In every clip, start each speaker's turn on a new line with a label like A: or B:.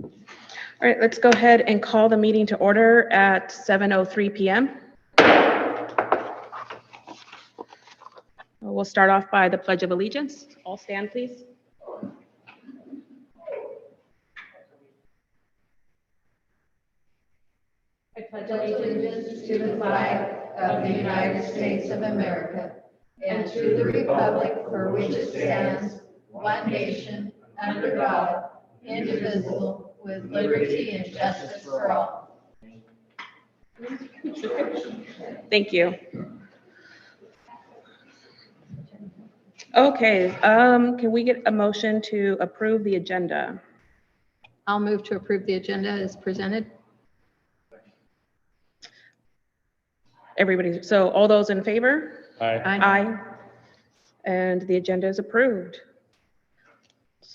A: All right, let's go ahead and call the meeting to order at 7:03 p.m. We'll start off by the Pledge of Allegiance. All stand, please.
B: I pledge allegiance to the flag of the United States of America and to the republic for which it stands, one nation, under God, indivisible, with liberty and justice for all.
A: Thank you. Okay, can we get a motion to approve the agenda?
C: I'll move to approve the agenda as presented.
A: Everybody, so all those in favor?
D: Aye.
A: Aye. And the agenda is approved.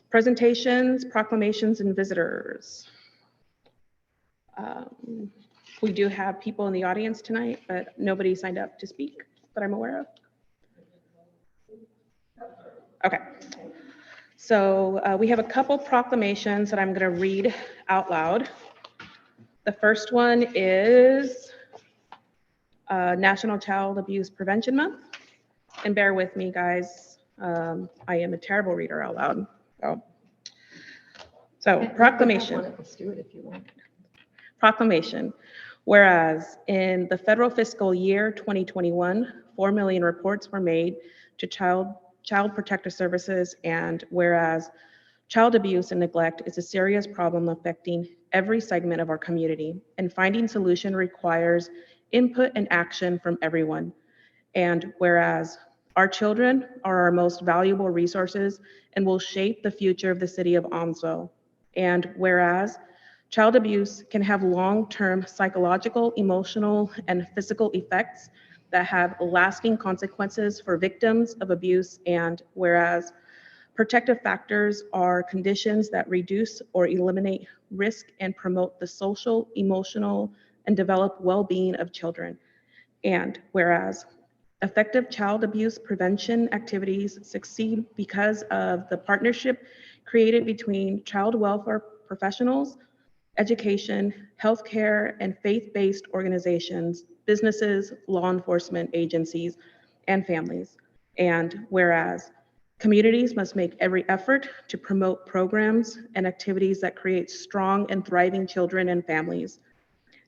A: Presentations, proclamations, and visitors. We do have people in the audience tonight, but nobody signed up to speak that I'm aware of. Okay. So we have a couple proclamations that I'm going to read out loud. The first one is National Child Abuse Prevention Month. And bear with me, guys. I am a terrible reader out loud. So proclamation.
C: Let's do it if you want.
A: Proclamation. Whereas in the federal fiscal year 2021, 4 million reports were made to Child Protective Services, and whereas child abuse and neglect is a serious problem affecting every segment of our community, and finding solution requires input and action from everyone. And whereas our children are our most valuable resources and will shape the future of the city of Aumsville. And whereas child abuse can have long-term psychological, emotional, and physical effects that have lasting consequences for victims of abuse, and whereas protective factors are conditions that reduce or eliminate risk and promote the social, emotional, and develop well-being of children. And whereas effective child abuse prevention activities succeed because of the partnership created between child welfare professionals, education, healthcare, and faith-based organizations, businesses, law enforcement agencies, and families. And whereas communities must make every effort to promote programs and activities that create strong and thriving children and families.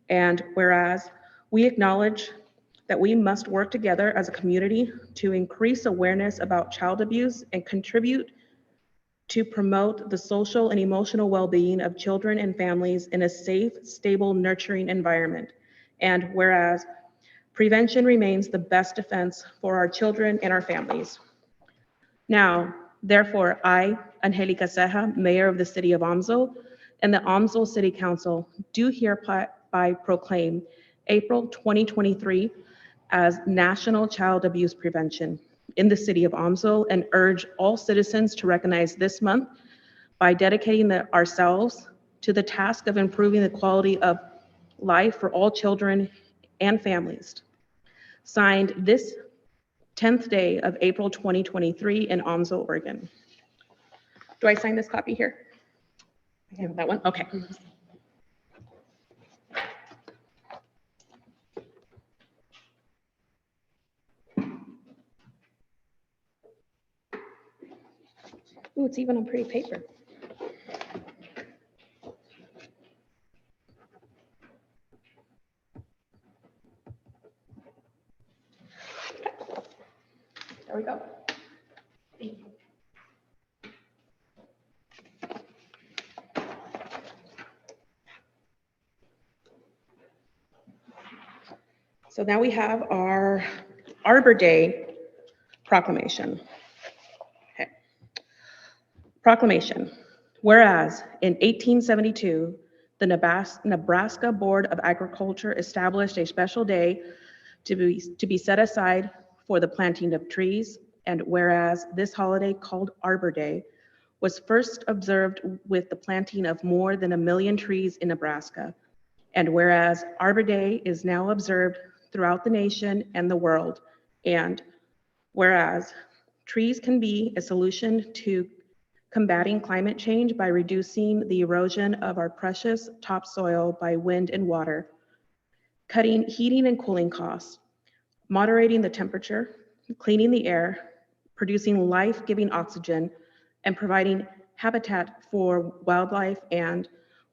A: And whereas we acknowledge that we must work together as a community to increase awareness about child abuse and contribute to promote the social and emotional well-being of children and families in a safe, stable, nurturing environment. And whereas prevention remains the best defense for our children and our families. Now, therefore, I, Angelica Ceja, Mayor of the City of Aumsville, and the Aumsville City Council do hereby proclaim April 2023 as National Child Abuse Prevention in the City of Aumsville, and urge all citizens to recognize this month by dedicating ourselves to the task of improving the quality of life for all children and families. Signed this 10th day of April 2023 in Aumsville, Oregon. Do I sign this copy here? I have that one, okay. Ooh, it's even on pretty paper. There we go. Thank you. So now we have our Arbor Day proclamation. Okay. Proclamation. Whereas in 1872, the Nebraska Board of Agriculture established a special day to be set aside for the planting of trees, and whereas this holiday called Arbor Day was first observed with the planting of more than 1 million trees in Nebraska, and whereas Arbor Day is now observed throughout the nation and the world, and whereas trees can be a solution to combating climate change by reducing the erosion of our precious topsoil by wind and water, cutting heating and cooling costs, moderating the temperature, cleaning the air, producing life-giving oxygen, and providing habitat for wildlife. And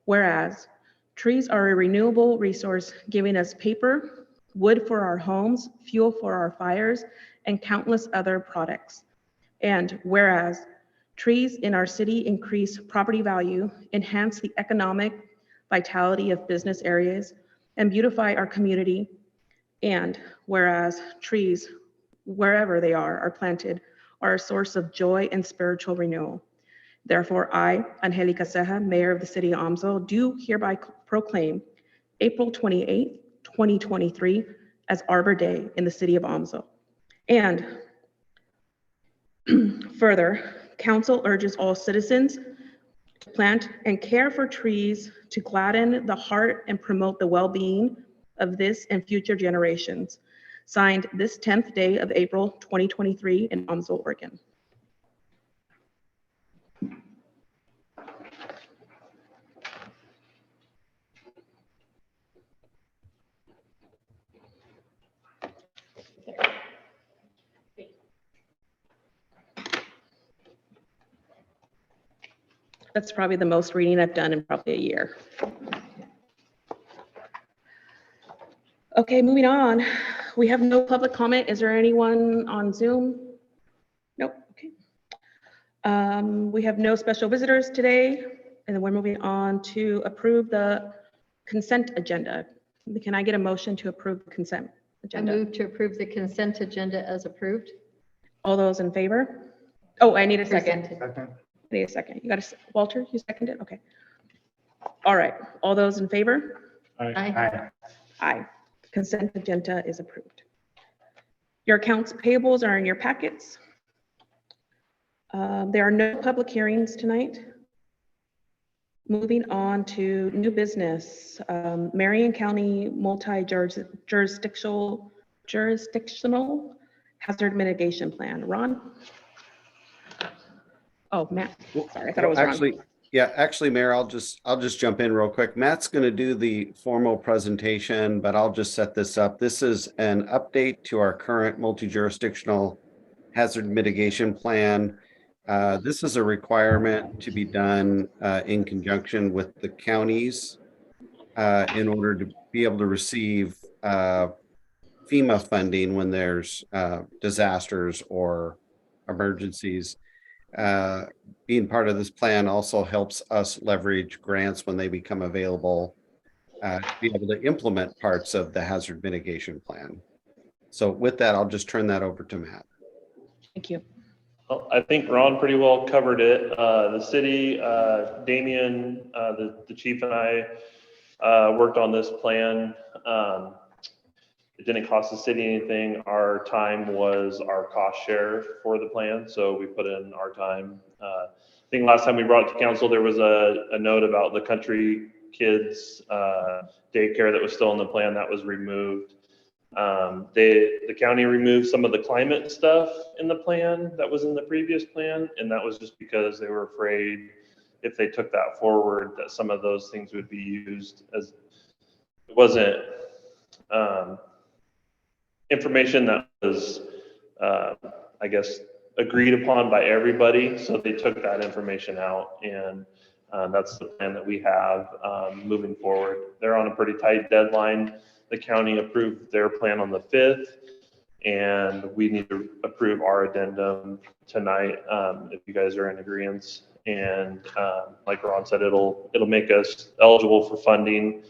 A: whereas trees are a renewable resource giving us paper, wood for our homes, fuel for our fires, and countless other products. And whereas trees in our city increase property value, enhance the economic vitality of business areas, and beautify our community. And whereas trees, wherever they are planted, are a source of joy and spiritual renewal. Therefore, I, Angelica Ceja, Mayor of the City of Aumsville, do hereby proclaim April 28, 2023 as Arbor Day in the City of Aumsville. And further, Council urges all citizens to plant and care for trees to gladden the heart and promote the well-being of this and future generations. Signed this 10th day of April 2023 in Aumsville, Oregon. That's probably the most reading I've done in probably a year. Okay, moving on. We have no public comment. Is there anyone on Zoom? Nope, okay. We have no special visitors today, and then we're moving on to approve the consent agenda. Can I get a motion to approve the consent
C: I
A: agenda?
C: move to approve the consent agenda as approved.
A: All those in favor? Oh, I need a second.
C: Presented.
A: I need a second. You got to, Walter, you seconded? Okay. All right, all those in favor?
C: Aye.
A: Aye. Consent agenda is approved. Your accounts payables are in your packets. There are no public hearings tonight. Moving on to new business, Marion County multi-jurisdictional hazard mitigation plan. Ron? Oh, Matt. Sorry, I thought it was Ron.
D: Actually, Mayor, I'll just jump in real quick. Matt's going to do the formal presentation, but I'll just set this up. This is an update to our current multi-jurisdictional hazard mitigation plan. This is a requirement to be done in conjunction with the counties in order to be able to receive FEMA funding when there's disasters or emergencies. Being part of this plan also helps us leverage grants when they become available to be able to implement parts of the hazard mitigation plan. So with that, I'll just turn that over to Matt.
A: Thank you.
E: Well, I think Ron pretty well covered it. The city, Damien, the chief and I worked on this plan. It didn't cost the city anything. Our time was our cost share for the plan, so we put in our time. I think last time we brought it to council, there was a note about the country kids daycare that was still in the plan that was removed. The county removed some of the climate stuff in the plan that was in the previous plan, and that was just because they were afraid if they took that forward that some of those things would be used as it wasn't information that was I guess agreed upon by everybody, so they took that information out, and that's the plan that we have moving forward. They're on a pretty tight deadline. The county approved their plan on the 5th, and we need to approve our addendum tonight if you guys are in agreement. And like Ron said, it'll make us eligible for funding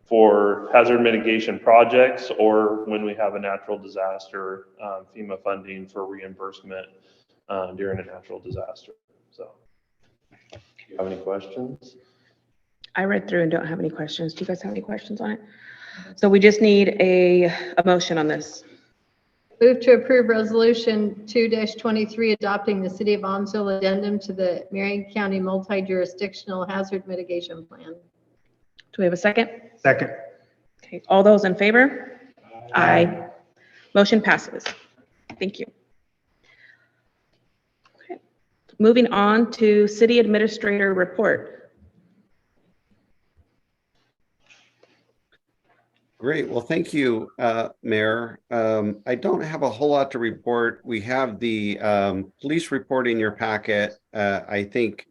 E: for hazard mitigation projects, or when we have a natural disaster, FEMA funding for reimbursement during a natural disaster. So, do you have any questions?
A: I read through and don't have any questions. Do you guys have any questions on it? So we just need a motion on this.
C: Move to approve resolution 2-23 adopting the City of Aumsville addendum to the Marion County multi-jurisdictional hazard mitigation plan.
A: Do we have a second?
F: Second.
A: Okay, all those in favor? Aye. Motion passes. Thank you. Okay. Moving on to city administrator report.
D: Great. Well, thank you, Mayor. I don't have a whole lot to report. We have the police report in your packet. I think,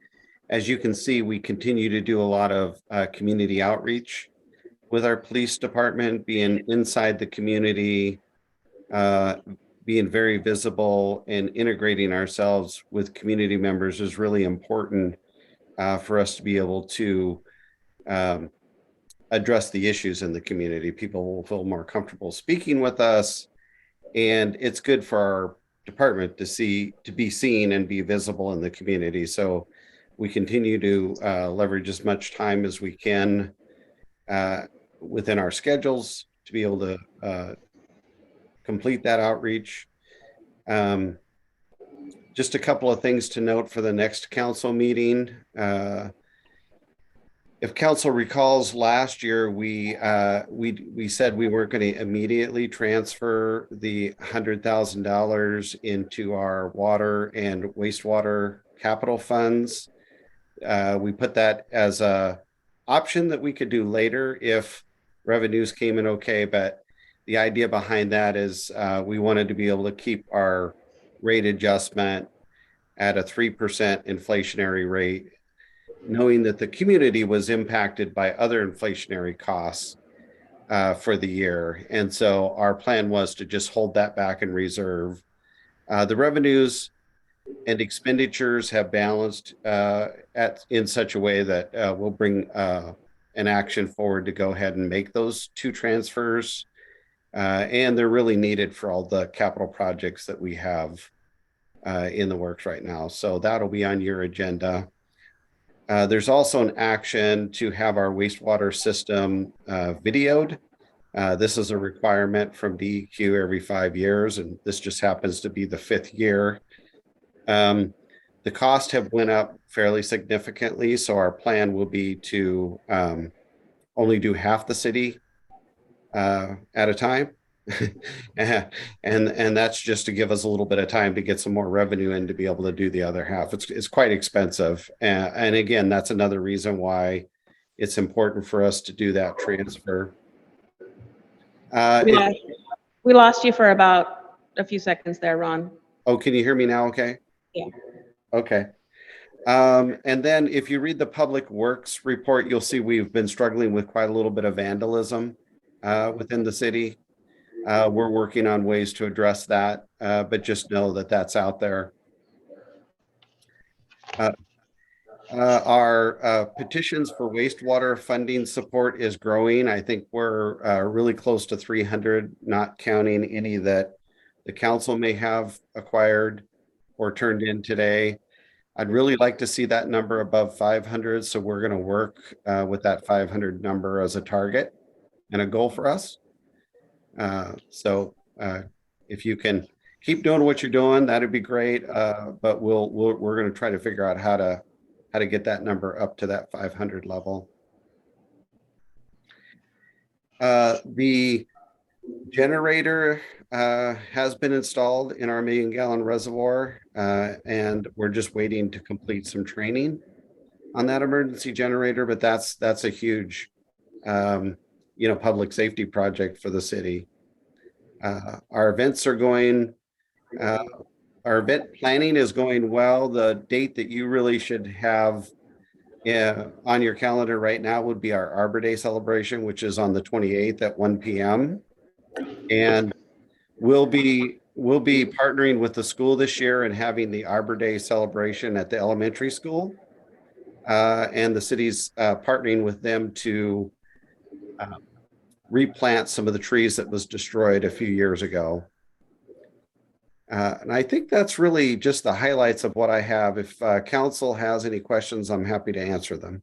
D: as you can see, we continue to do a lot of community outreach with our police department, being inside the community, being very visible, and integrating ourselves with community members is really important for us to be able to address the issues in the community. People will feel more comfortable speaking with us, and it's good for our department to be seen and be visible in the community. So we continue to leverage as much time as we can within our schedules to be able to complete that outreach. Just a couple of things to note for the next council meeting. If council recalls, last year we said we weren't going to immediately transfer the $100,000 into our water and wastewater capital funds. We put that as a option that we could do later if revenues came in okay. But the idea behind that is we wanted to be able to keep our rate adjustment at a 3% inflationary rate, knowing that the community was impacted by other inflationary costs for the year. And so our plan was to just hold that back in reserve. The revenues and expenditures have balanced in such a way that we'll bring an action forward to go ahead and make those two transfers. And they're really needed for all the capital projects that we have in the works right now. So that'll be on your agenda. There's also an action to have our wastewater system videoed. This is a requirement from DEQ every 5 years, and this just happens to be the 5th year. The costs have went up fairly significantly, so our plan will be to only do half the city at a time. and that's just to give us a little bit of time to get some more revenue in to be able to do the other half. It's quite expensive. And again, that's another reason why it's important for us to do that transfer.
A: We lost you for about a few seconds there, Ron.
D: Oh, can you hear me now? Okay.
A: Yeah.
D: Okay. And then if you read the Public Works report, you'll see we've been struggling with quite a little bit of vandalism within the city. We're working on ways to address that, but just know that that's out there. Our petitions for wastewater funding support is growing. I think we're really close to 300, not counting any that the council may have acquired or turned in today. I'd really like to see that number above 500, so we're going to work with that 500 number as a target and a goal for us. So if you can keep doing what you're doing, that'd be great. But we're going to try to figure out how to get that number up to that 500 level. The generator has been installed in our 1 million gallon reservoir, and we're just waiting to complete some training on that emergency generator. But that's a huge public safety project for the city. Our events are going, our event planning is going well. The date that you really should have on your calendar right now would be our Arbor Day celebration, which is on the 28th at 1 p.m. And we'll be partnering with the school this year and having the Arbor Day celebration at the elementary school. And the city's partnering with them to replant some of the trees that was destroyed a few years ago. And I think that's really just the highlights of what I have. If council has any questions, I'm happy to answer them.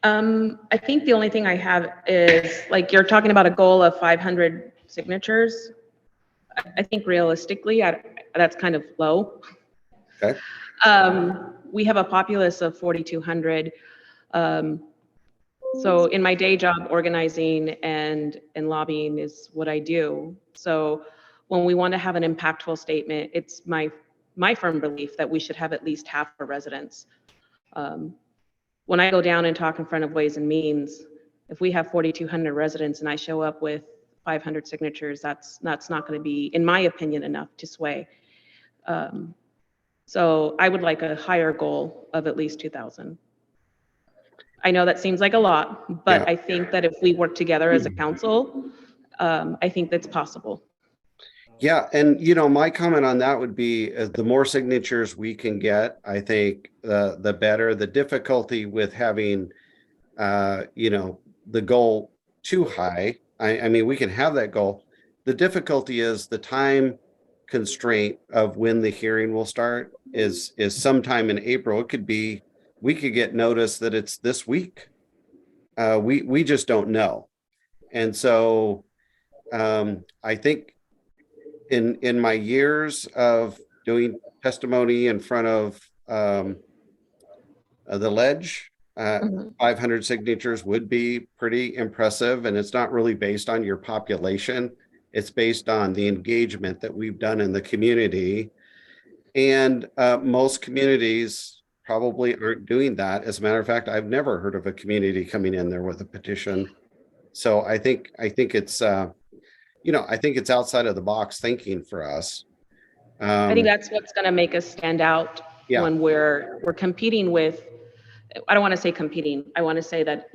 A: I think the only thing I have is, like, you're talking about a goal of 500 signatures. I think realistically, that's kind of low.
D: Okay.
A: We have a populace of 4,200. So in my day job, organizing and lobbying is what I do. So when we want to have an impactful statement, it's my firm belief that we should have at least half our residents. When I go down and talk in front of Ways and Means, if we have 4,200 residents and I show up with 500 signatures, that's not going to be, in my opinion, enough to sway. So I would like a higher goal of at least 2,000. I know that seems like a lot, but
D: Yeah.
A: I think that if we work together as a council, I think that's possible.
D: Yeah, and my comment on that would be the more signatures we can get, I think the better. The difficulty with having the goal too high. I mean, we can have that goal. The difficulty is the time constraint of when the hearing will start is sometime in April. It could be, we could get notice that it's this week. We just don't know. And so I think in my years of doing testimony in front of the ledge, 500 signatures would be pretty impressive. And it's not really based on your population. It's based on the engagement that we've done in the community. And most communities probably aren't doing that. As a matter of fact, I've never heard of a community coming in there with a petition. So I think it's, I think it's outside of the box thinking for us.
A: I think that's what's going to make us stand out when we're competing with, I don't want to say competing. I want to say that,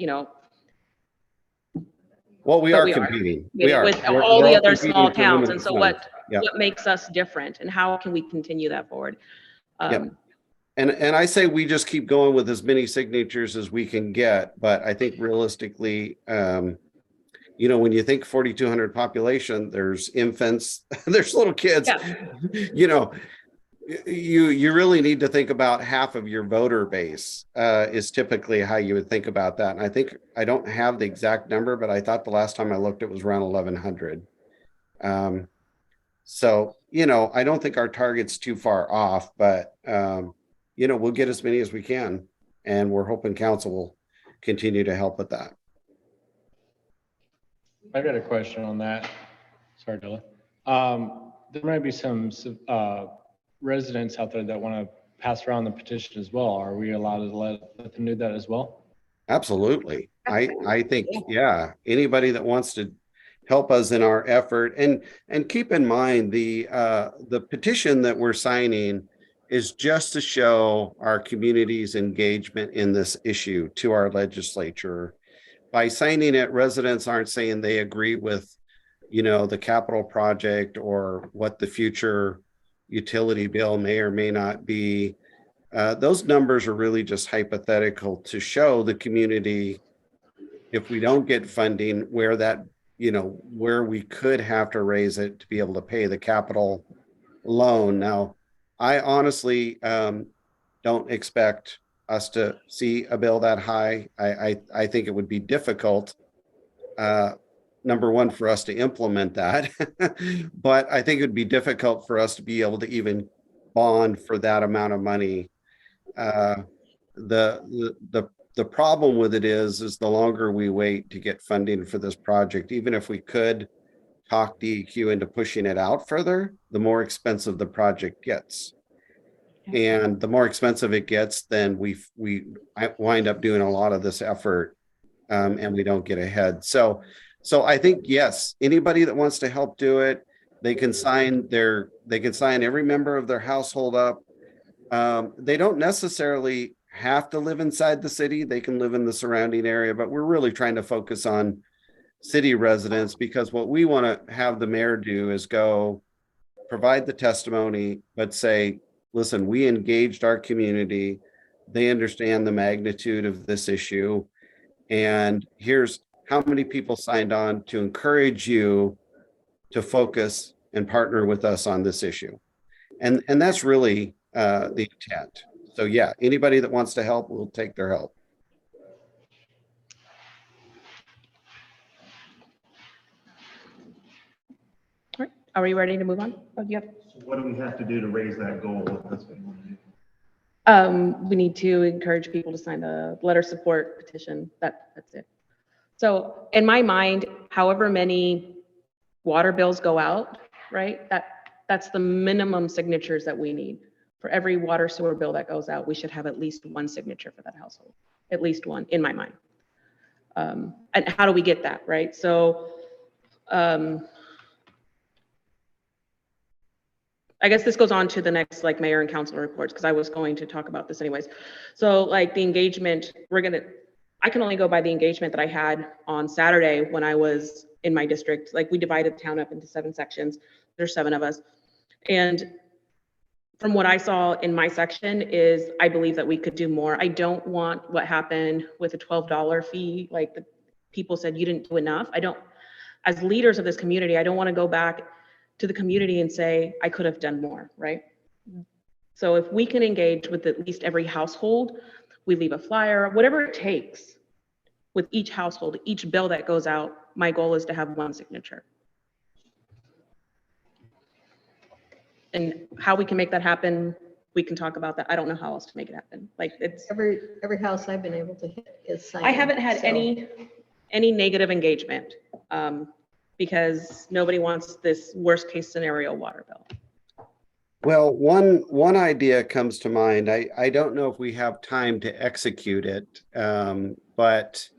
D: well, we are competing.
A: We are with all the other small towns. And so what makes us different and how can we continue that forward?
D: And I say we just keep going with as many signatures as we can get. But I think realistically, when you think 4,200 population, there's infants, there's little kids, you really need to think about half of your voter base is typically how you would think about that. And I think, I don't have the exact number, but I thought the last time I looked, it was around 1,100. So, I don't think our target's too far off, but, we'll get as many as we can. And we're hoping council will continue to help with that.
F: I got a question on that. Sorry, Dylan. There might be some residents out there that want to pass around the petition as well. Are we allowed to let them do that as well?
D: Absolutely. I think, anybody that wants to help us in our effort, and keep in mind the petition that we're signing is just to show our community's engagement in this issue to our legislature. By signing it, residents aren't saying they agree with, the capital project or what the future utility bill may or may not be. Those numbers are really just hypothetical to show the community, if we don't get funding, where that, where we could have to raise it to be able to pay the capital loan. Now, I honestly don't expect us to see a bill that high. I think it would be difficult, number one, for us to implement that, but I think it would be difficult for us to be able to even bond for that amount of money. The problem with it is the longer we wait to get funding for this project, even if we could talk DEQ into pushing it out further, the more expensive the project gets. And the more expensive it gets, then we wind up doing a lot of this effort, and we don't get ahead. So I think, yes, anybody that wants to help do it, they can sign every member of their household up. They don't necessarily have to live inside the city. They can live in the surrounding area, but we're really trying to focus on city residents, because what we want to have the mayor do is go provide the testimony, but say, listen, we engaged our community. They understand the magnitude of this issue. And here's how many people signed on to encourage you to focus and partner with us on this issue. And that's really the intent. So yeah, anybody that wants to help, we'll take their help.
A: All right. Are we ready to move on? Oh, yep.
G: So what do we have to do to raise that goal? That's what we want to do.
A: We need to encourage people to sign the letter support petition. That's it. So in my mind, however many water bills go out, right? That's the minimum signatures that we need. For every water sewer bill that goes out, we should have at least one signature for that household, at least one, in my mind. And how do we get that, right? So I guess this goes on to the next like mayor and council reports, because I was going to talk about this anyways. So like the engagement, I can only go by the engagement that I had on Saturday when I was in my district. Like we divided the town up into 7 sections. There's 7 of us. And from what I saw in my section is I believe that we could do more. I don't want what happened with a $12 fee. Like the people said, you didn't do enough. As leaders of this community, I don't want to go back to the community and say, I could have done more, right? So if we can engage with at least every household, we leave a flyer, whatever it takes with each household, each bill that goes out, my goal is to have one signature. And how we can make that happen, we can talk about that. I don't know how else to make it happen. Like it's
C: Every house I've been able to hit is signed.
A: I haven't had
C: so-
A: any negative engagement because nobody wants this worst case scenario water bill.
D: Well, one idea comes to mind. I don't know if we have time to execute it, but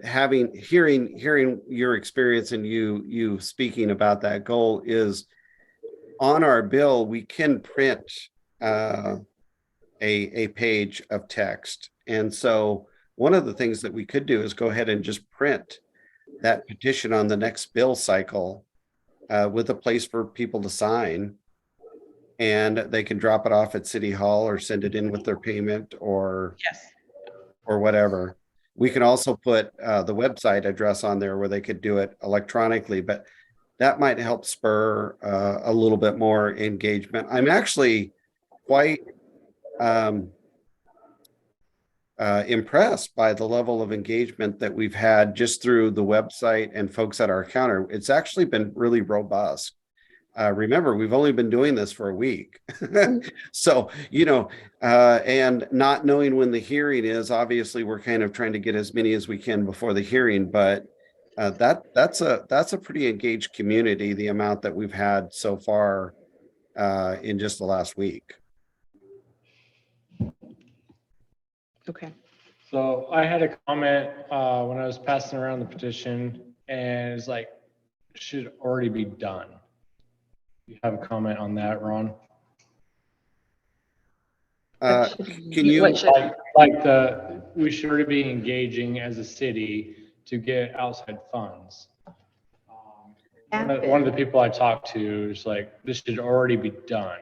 D: hearing your experience and you speaking about that goal is on our bill, we can print a page of text. And so one of the things that we could do is go ahead and just print that petition on the next bill cycle with a place for people to sign. And they can drop it off at City Hall or send it in with their payment or whatever. We can also put the website address on there where they could do it electronically, but that might help spur a little bit more engagement. I'm actually quite impressed by the level of engagement that we've had just through the website and folks at our counter. It's actually been really robust. Remember, we've only been doing this for a week. So, and not knowing when the hearing is, obviously we're kind of trying to get as many as we can before the hearing, but that's a pretty engaged community, the amount that we've had so far in just the last week.
A: Okay.
F: So I had a comment when I was passing around the petition, and it's like, it should already be done. You have a comment on that, Ron?
D: Can you,
F: We should already be engaging as a city to get outside funds. One of the people I talked to is like, this should already be done.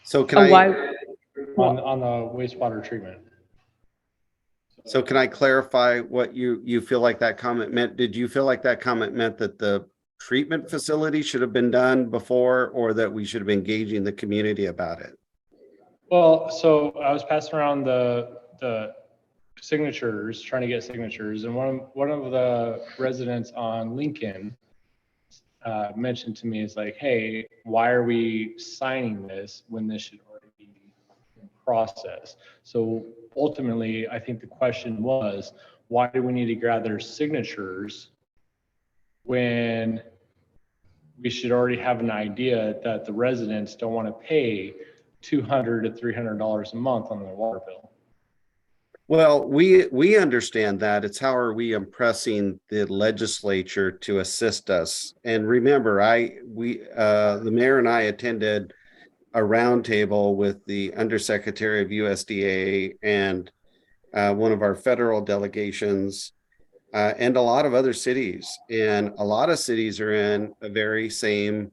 D: so can I,
F: On the wastewater treatment.
D: so can I clarify what you feel like that comment meant? Did you feel like that comment meant that the treatment facility should have been done before, or that we should have been engaging the community about it?
F: Well, so I was passing around the signatures, trying to get signatures, and one of the residents on Lincoln mentioned to me, is like, hey, why are we signing this when this should already be in process? So ultimately, I think the question was, why do we need to gather signatures when we should already have an idea that the residents don't want to pay $200 to $300 a month on their water bill?
D: Well, we understand that. It's how are we impressing the legislature to assist us? And remember, the mayor and I attended a roundtable with the undersecretary of USDA and one of our federal delegations and a lot of other cities. And a lot of cities are in a very same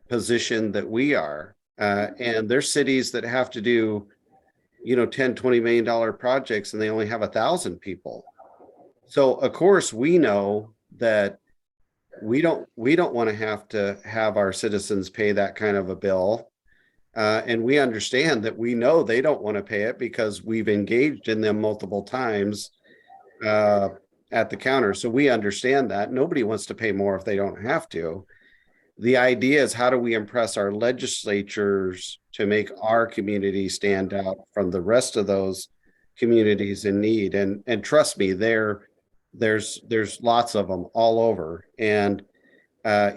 D: position that we are. And there's cities that have to do $10-20 million projects, and they only have 1,000 people. So of course we know that we don't want to have our citizens pay that kind of a bill. And we understand that we know they don't want to pay it because we've engaged in them multiple times at the counter. So we understand that nobody wants to pay more if they don't have to. The idea is, how do we impress our legislatures to make our community stand out from the rest of those communities in need? And trust me, they're there's lots of them all over. And,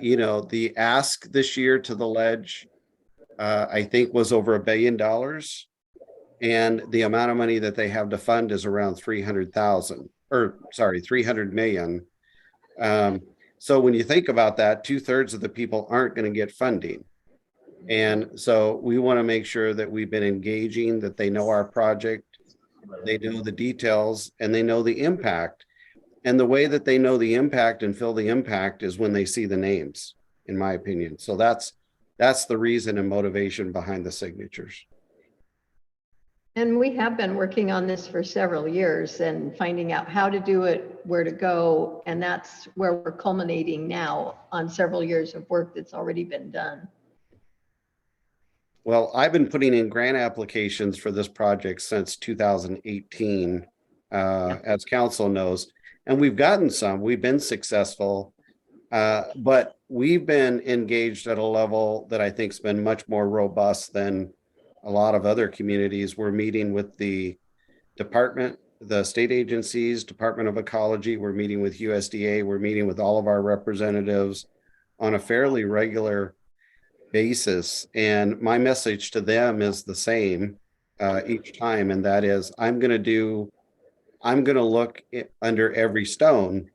D: you know, the ask this year to the ledge, I think was over $1 billion. And the amount of money that they have to fund is around 300,000, or sorry, 300 million. So when you think about that, 2/3 of the people aren't going to get funding. And so we want to make sure that we've been engaging, that they know our project, they know the details, and they know the impact. And the way that they know the impact and feel the impact is when they see the names, in my opinion. So that's the reason and motivation behind the signatures.
C: And we have been working on this for several years and finding out how to do it, where to go. And that's where we're culminating now on several years of work that's already been done.
D: Well, I've been putting in grant applications for this project since 2018, as council knows, and we've gotten some. We've been successful, but we've been engaged at a level that I think's been much more robust than a lot of other communities. We're meeting with the department, the state agencies, Department of Ecology. We're meeting with USDA. We're meeting with all of our representatives on a fairly regular basis. And my message to them is the same each time. And that is, I'm going to look under every stone.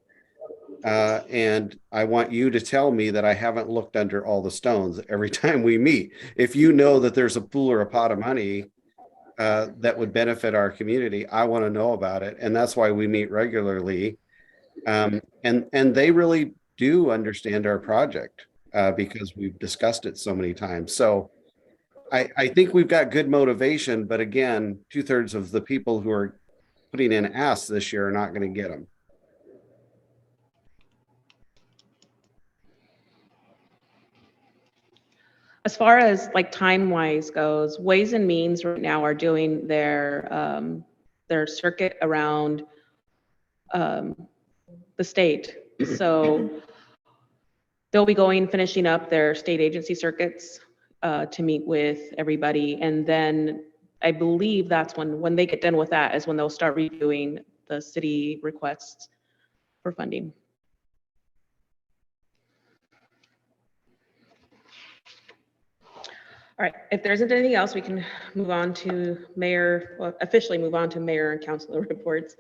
D: And I want you to tell me that I haven't looked under all the stones every time we meet. If you know that there's a pool or a pot of money that would benefit our community, I want to know about it. And that's why we meet regularly. And they really do understand our project because we've discussed it so many times. So I think we've got good motivation, but again, 2/3 of the people who are putting in asks this year are not going to get them.
A: As far as like time-wise goes, Ways and Means right now are doing their circuit around the state. So they'll be finishing up their state agency circuits to meet with everybody. And then I believe that's when they get done with that is when they'll start reviewing the city requests for funding. All right, if there isn't anything else, we can move on to officially move on to mayor and councilor reports.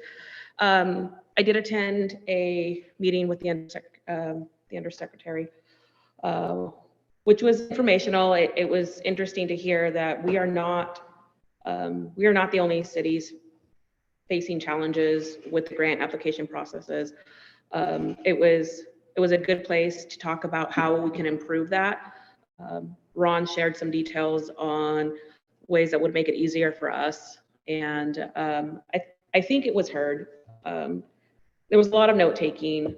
A: I did attend a meeting with the undersecretary, which was informational. It was interesting to hear that we are not the only cities facing challenges with the grant application processes. It was a good place to talk about how we can improve that. Ron shared some details on ways that would make it easier for us. And I think it was heard. There was a lot of note taking.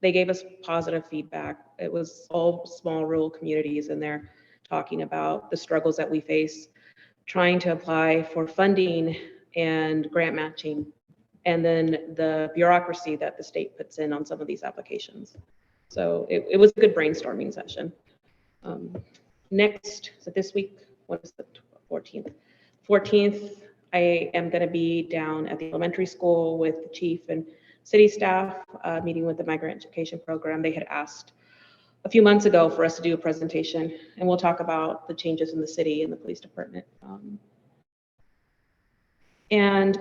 A: They gave us positive feedback. It was all small rural communities, and they're talking about the struggles that we face trying to apply for funding and grant matching, and then the bureaucracy that the state puts in on some of these applications. So it was a good brainstorming session. Next, so this week, what is the 14th? 14th, I am going to be down at the elementary school with the chief and city staff, meeting with the migrant education program. They had asked a few months ago for us to do a presentation, and we'll talk about the changes in the city and the police department. And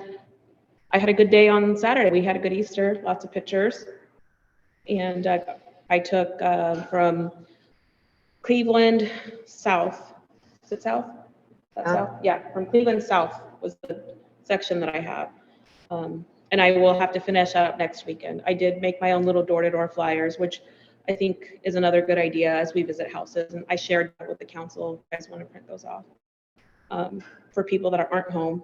A: I had a good day on Saturday. We had a good Easter, lots of pictures. And I took from Cleveland South. Is it South? That's South? Yeah, from Cleveland South was the section that I have. And I will have to finish up next weekend. I did make my own little door-to-door flyers, which I think is another good idea as we visit houses. And I shared that with the council. You guys want to print those off for people that aren't home,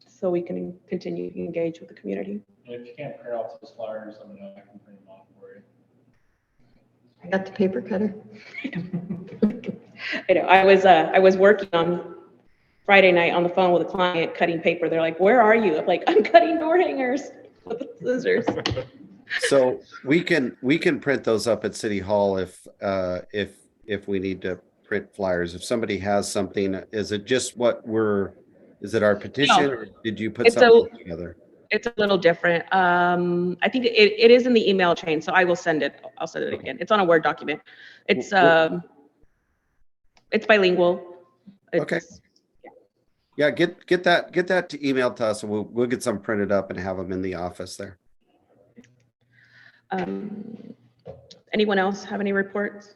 A: so we can continue to engage with the community.
F: And if you can't print off those flyers, let me know. I can print them off for you.
C: I got the paper cutter.
A: I know. I was working on Friday night on the phone with a client cutting paper. They're like, "Where are you?" I'm like, "I'm cutting door hangers with scissors."
D: So we can print those up at City Hall if we need to print flyers. If somebody has something, is it just is it our petition, or did you put something together?
A: It's a little different. I think it is in the email chain, so I will send it. I'll send it again. It's on a Word document. It's bilingual.
D: Okay. Yeah, get that to email to us, and we'll get some printed up and have them in the office there.
A: Anyone else have any reports?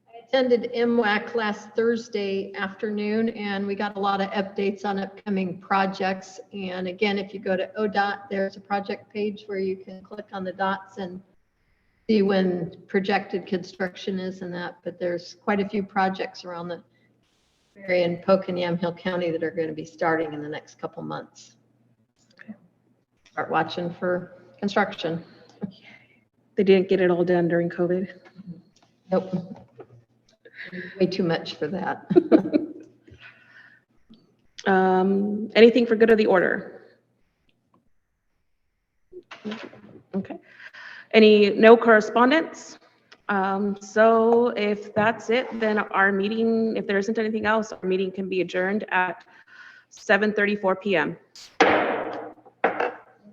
C: I attended MWAC last Thursday afternoon, and we got a lot of updates on upcoming projects. And again, if you go to ODOT, there's a project page where you can click on the dots and see when projected construction is and that. But there's quite a few projects around the area in Polk and Yamhill County that are going to be starting in the next couple months. Start watching for construction.
A: They didn't get it all done during COVID.
C: Nope. Way too much for that.
A: Anything for good of the order? Okay. No correspondence? So if that's it, then our meeting, if there isn't anything else, our meeting can be adjourned at 7:34 p.m.